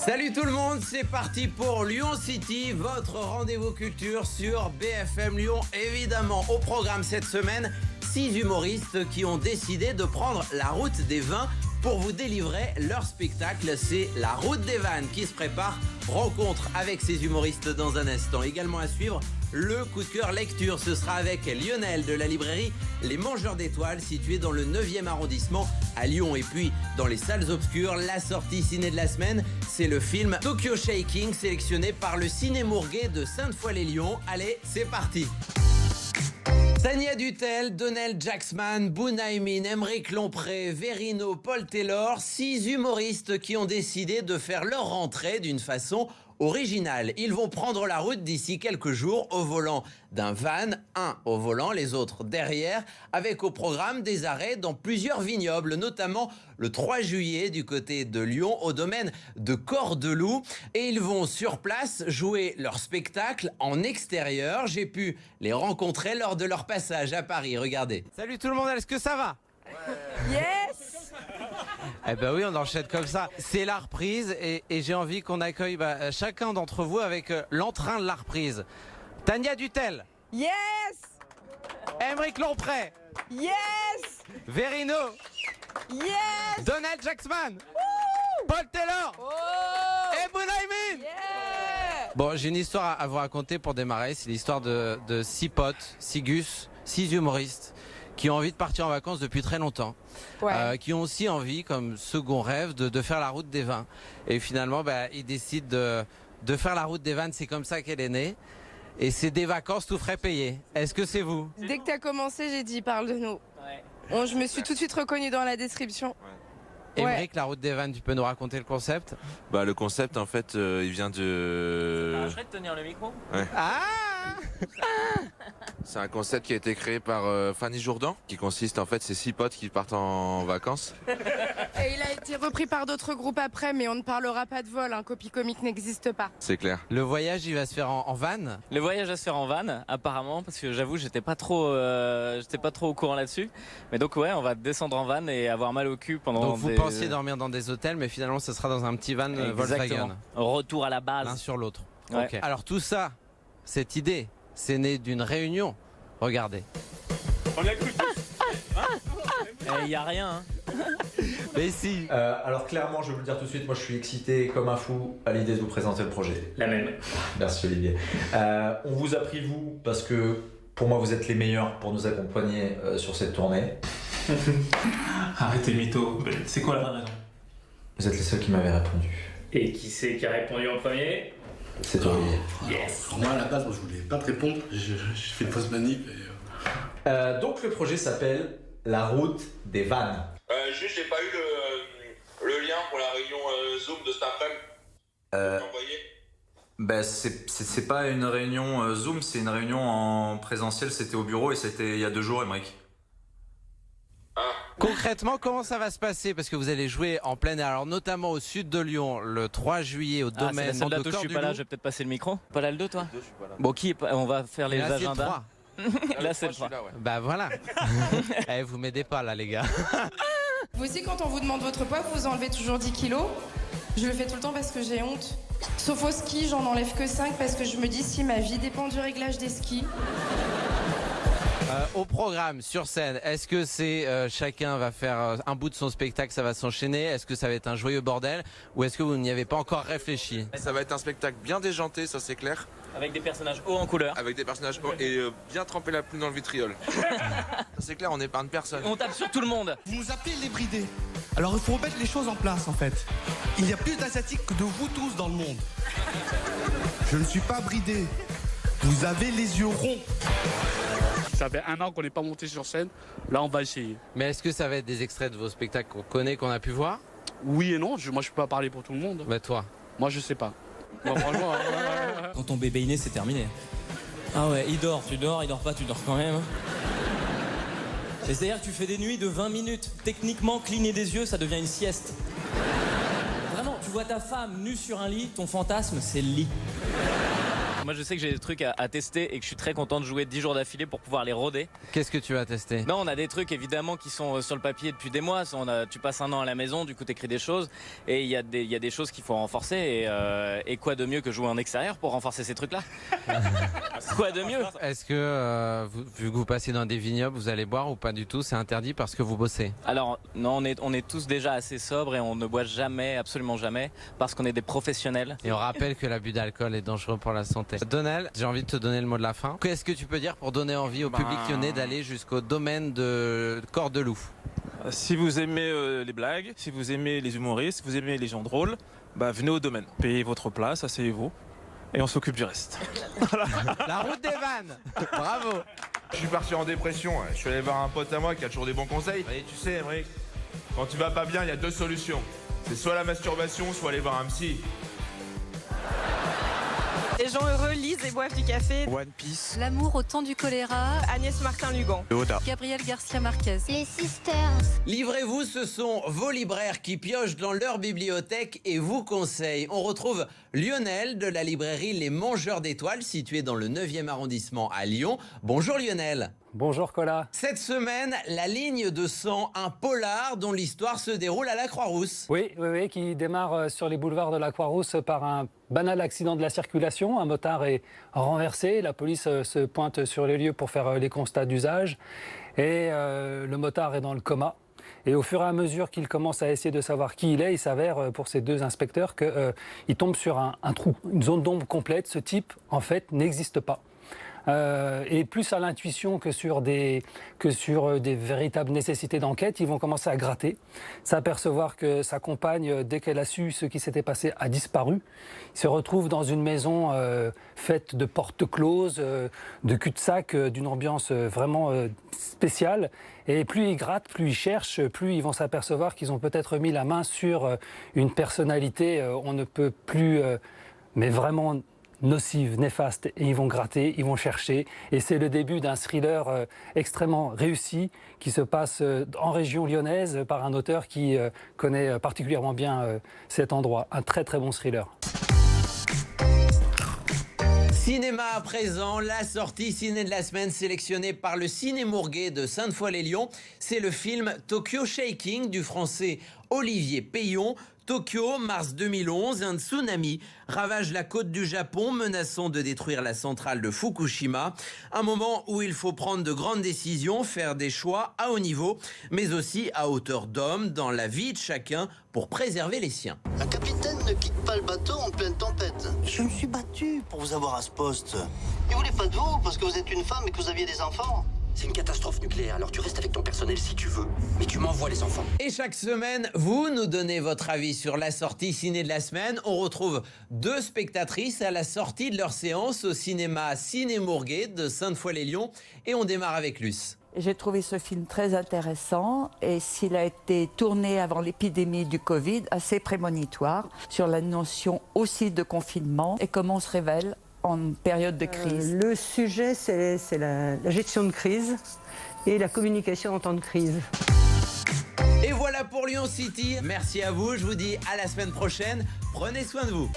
Salut tout le monde, c'est parti pour Lyon City, votre rendez-vous culture sur BFM Lyon. Évidemment, au programme cette semaine, 6 humoristes qui ont décidé de prendre la route des vins pour vous délivrer leur spectacle. C'est la route des vannes qui se prépare. Rencontre avec ces humoristes dans un instant. Également à suivre, le coup de cœur lecture. Ce sera avec Lionel de la librairie Les Mangeurs d'Étoiles, située dans le 9e arrondissement à Lyon. Et puis, dans les salles obscures, la sortie ciné de la semaine, c'est le film Tokyo Shaking, sélectionné par le Ciné Mourguet de Sainte-Foy-les-Lyons. Allez, c'est parti. Tania Dutel, Donnell Jacksman, Bounaïmin, Aymeric Lompré, Verino, Paul Taylor, 6 humoristes qui ont décidé de faire leur rentrée d'une façon originale. Ils vont prendre la route d'ici quelques jours au volant d'un van, un au volant, les autres derrière, avec au programme des arrêts dans plusieurs vignobles, notamment le 3 juillet du côté de Lyon, au domaine de Cordeloup. Et ils vont sur place jouer leur spectacle en extérieur. J'ai pu les rencontrer lors de leur passage à Paris. Regardez. Salut tout le monde, est-ce que ça va ? Yes. Eh ben oui, on enchaîne comme ça. C'est la reprise et j'ai envie qu'on accueille chacun d'entre vous avec l'entrain de la reprise. Tania Dutel. Yes. Aymeric Lompré. Yes. Verino. Yes. Donnell Jacksman. Paul Taylor. Oh. Et Bounaïmin. Yeah. Bon, j'ai une histoire à vous raconter pour démarrer. C'est l'histoire de 6 potes, 6 gus, 6 humoristes qui ont envie de partir en vacances depuis très longtemps, Ouais. qui ont aussi envie, comme second rêve, de faire la route des vins. Et finalement, ils décident de faire la route des vannes. C'est comme ça qu'elle est née. Et c'est des vacances tout frais payés. Est-ce que c'est vous ? Dès que t'as commencé, j'ai dit parle de nous. Ouais. Bon, je me suis tout de suite reconnue dans la description. Aymeric, la route des vannes, tu peux nous raconter le concept ? Le concept, en fait, il vient de... Arrête de tenir le micro. Ah ! C'est un concept qui a été créé par Fanny Jourdan, qui consiste, en fait, c'est 6 potes qui partent en vacances. Et il a été repris par d'autres groupes après, mais on ne parlera pas de vol. Un copie comique n'existe pas. C'est clair. Le voyage, il va se faire en van ? Le voyage va se faire en van, apparemment, parce que j'avoue, j'étais pas trop au courant là-dessus. Mais donc ouais, on va descendre en van et avoir mal au cul pendant. Donc vous pensiez dormir dans des hôtels, mais finalement ce sera dans un petit van Volkswagen. Exactement. Retour à la L'un base. sur l'autre. Ouais. Ok. Alors tout ça, cette idée, c'est né d'une réunion. Regardez. Il y a rien. Hein. Mais si. Alors clairement, je vais vous le dire tout de suite, moi je suis excité comme un fou à l'idée de vous présenter le projet. La même. Merci Olivier. On vous a pris vous parce que pour moi vous êtes les meilleurs pour nous accompagner sur cette tournée. Arrêtez mytho. C'est quoi la vraie raison? Vous êtes les seuls qui m'avaient répondu. Et qui c'est qui a répondu en premier? C'est Olivier. Yes. Alors moi à la base, moi, je voulais pas te répondre, j'ai fait une fausse manip et... Donc le projet s'appelle La route des vannes. Juste, j'ai pas eu le lien pour la réunion Zoom de cet après-midi. C'est pas une réunion Zoom, c'est une réunion en présentiel, c'était au bureau et c'était il y a 2 jours, Aymeric. Concrètement, comment ça va se passer? Parce que vous allez jouer en plein air, alors notamment au sud de Lyon, le 3 juillet au C'est la domaine seule de date où je suis pas là, Cordeloup. je vais peut-être passer le micro. Pas là le 2 toi? Je suis pas là. Bon, on va faire les Et là, c'est le agendas. 3. Là c'est le 3. Bah voilà. Vous m'aidez pas là les gars. Vous aussi, quand on vous demande votre poids, vous enlevez toujours 10 kilos. Je le fais tout le temps parce que j'ai honte. Sauf au ski, j'en enlève que 5 parce que je me dis si ma vie dépend du réglage des skis. Au programme, sur scène, est-ce que c'est chacun va faire un bout de son spectacle, ça va s'enchaîner? Est-ce que ça va être un joyeux bordel? Ou est-ce que vous n'y avez pas encore réfléchi? Ça va être un spectacle bien déjanté, ça c'est clair, Avec des personnages hauts en couleur. avec des personnages et bien tremper la plume dans le vitriol. Ça c'est clair, on n'épargne personne. On tape sur tout le monde. Vous nous appelez les bridés. Alors il faut remettre les choses en place en fait. Il y a plus d'asiatiques que de vous tous dans le monde. Je ne suis pas bridé. Vous avez les yeux ronds. Ça fait 1 an qu'on n'est pas monté sur scène, là on va essayer. Mais est-ce que ça va être des extraits de vos spectacles qu'on connaît, qu'on a pu voir? Oui et non, moi je peux pas parler pour tout le monde. Bah toi. Moi je sais pas. Moi, franchement, Quand ton bébé est né, c'est terminé. Ah ouais, il dort, tu dors pas, tu dors quand même. C'est-à-dire que tu fais des nuits de 20 minutes. Techniquement, cligner des yeux, ça devient une sieste. Vraiment, tu vois ta femme nue sur un lit, ton fantasme, c'est le lit. Moi, je sais que j'ai des trucs à tester et que je suis très content de jouer 10 jours d'affilée pour pouvoir les roder. Qu'est-ce que tu vas tester? Non, on a des trucs évidemment qui sont sur le papier depuis des mois. Tu passes un an à la maison, du coup tu écris des choses et il y a des choses qu'il faut renforcer et quoi de mieux que jouer en extérieur pour renforcer ces trucs-là. Quoi de mieux? Est-ce que, vu que vous passez dans des vignobles, vous allez boire ou pas du tout? C'est interdit parce que vous bossez? Alors non, on est tous déjà assez sobres et on ne boit jamais, absolument jamais, parce qu'on est des professionnels. Et on rappelle que l'abus d'alcool est dangereux pour la santé. Donald, j'ai envie de te donner le mot de la fin. Qu'est-ce que tu peux dire pour donner envie au public lyonnais d'aller jusqu'au domaine de Cordeloup? Si vous aimez les blagues, si vous aimez les humoristes, si vous aimez les gens drôles, venez au domaine. Payez votre place, asseyez-vous et on s'occupe du reste. La route des vannes. Bravo. Je suis parti en dépression, je suis allé voir un pote à moi qui a toujours des bons conseils. Et tu sais, Emmerich, quand tu vas pas bien, il y a 2 solutions. C'est soit la masturbation, soit aller voir un psy. Les gens heureux lisent et boivent du café. One Piece. L'amour au temps du choléra. Agnès Martin-Lugan. Gabriel Garcia Marquez. Les Sisters. Livrez-vous, ce sont vos libraires qui piochent dans leur bibliothèque et vous conseillent. On retrouve Lionel de la librairie Les Mangeurs d'Étoiles, située dans le 9e arrondissement à Lyon. Bonjour Lionel. Bonjour Colas. Cette semaine, La ligne de sang, un polar dont l'histoire se déroule à la Croix-Rousse. Oui, qui démarre sur les boulevards de la Croix-Rousse par un banal accident de la circulation. Un motard est renversé, la police se pointe sur les lieux pour faire les constats d'usage et le motard est dans le coma. Et au fur et à mesure qu'il commence à essayer de savoir qui il est, il s'avère pour ces 2 inspecteurs qu'il tombe sur un trou, une zone d'ombre complète. Ce type, en fait, n'existe pas. Et plus à l'intuition que sur des véritables nécessités d'enquête, ils vont commencer à gratter, s'apercevoir que sa compagne, dès qu'elle a su ce qui s'était passé, a disparu. Il se retrouve dans une maison faite de portes closes, de cul-de-sac, d'une ambiance vraiment spéciale. Et plus ils grattent, plus ils cherchent, plus ils vont s'apercevoir qu'ils ont peut-être mis la main sur une personnalité, on ne peut plus, mais vraiment nocive, néfaste, et ils vont gratter, ils vont chercher, et c'est le début d'un thriller extrêmement réussi qui se passe en région lyonnaise par un auteur qui connaît particulièrement bien cet endroit. Un très très bon thriller. Cinéma à présent, la sortie ciné de la semaine sélectionnée par le Ciné Mourguet de Sainte-Foy-les-Lyons. C'est le film Tokyo Shaking du français Olivier Payon. Tokyo, mars 2011, un tsunami ravage la côte du Japon, menaçant de détruire la centrale de Fukushima. Un moment où il faut prendre de grandes décisions, faire des choix à haut niveau, mais aussi à hauteur d'homme dans la vie de chacun pour préserver les siens. Un capitaine ne quitte pas le bateau en pleine tempête. Je me suis battu pour vous avoir à ce poste. Ils voulaient pas de vous parce que vous êtes une femme et que vous aviez des enfants. C'est une catastrophe nucléaire, alors tu restes avec ton personnel si tu veux, mais tu m'envoies les enfants. Et chaque semaine, vous nous donnez votre avis sur la sortie ciné de la semaine. On retrouve 2 spectatrices à la sortie de leur séance au cinéma Ciné Mourguet de Sainte-Foy-les-Lyons. Et on démarre avec Luce. J'ai trouvé ce film très intéressant et s'il a été tourné avant l'épidémie du Covid, assez prémonitoire sur la notion aussi de confinement et comment on se révèle en période de crise. Le sujet, c'est la gestion de crise et la communication en temps de crise. Et voilà pour Lyon City. Merci à vous. Je vous dis à la semaine prochaine. Prenez soin de vous.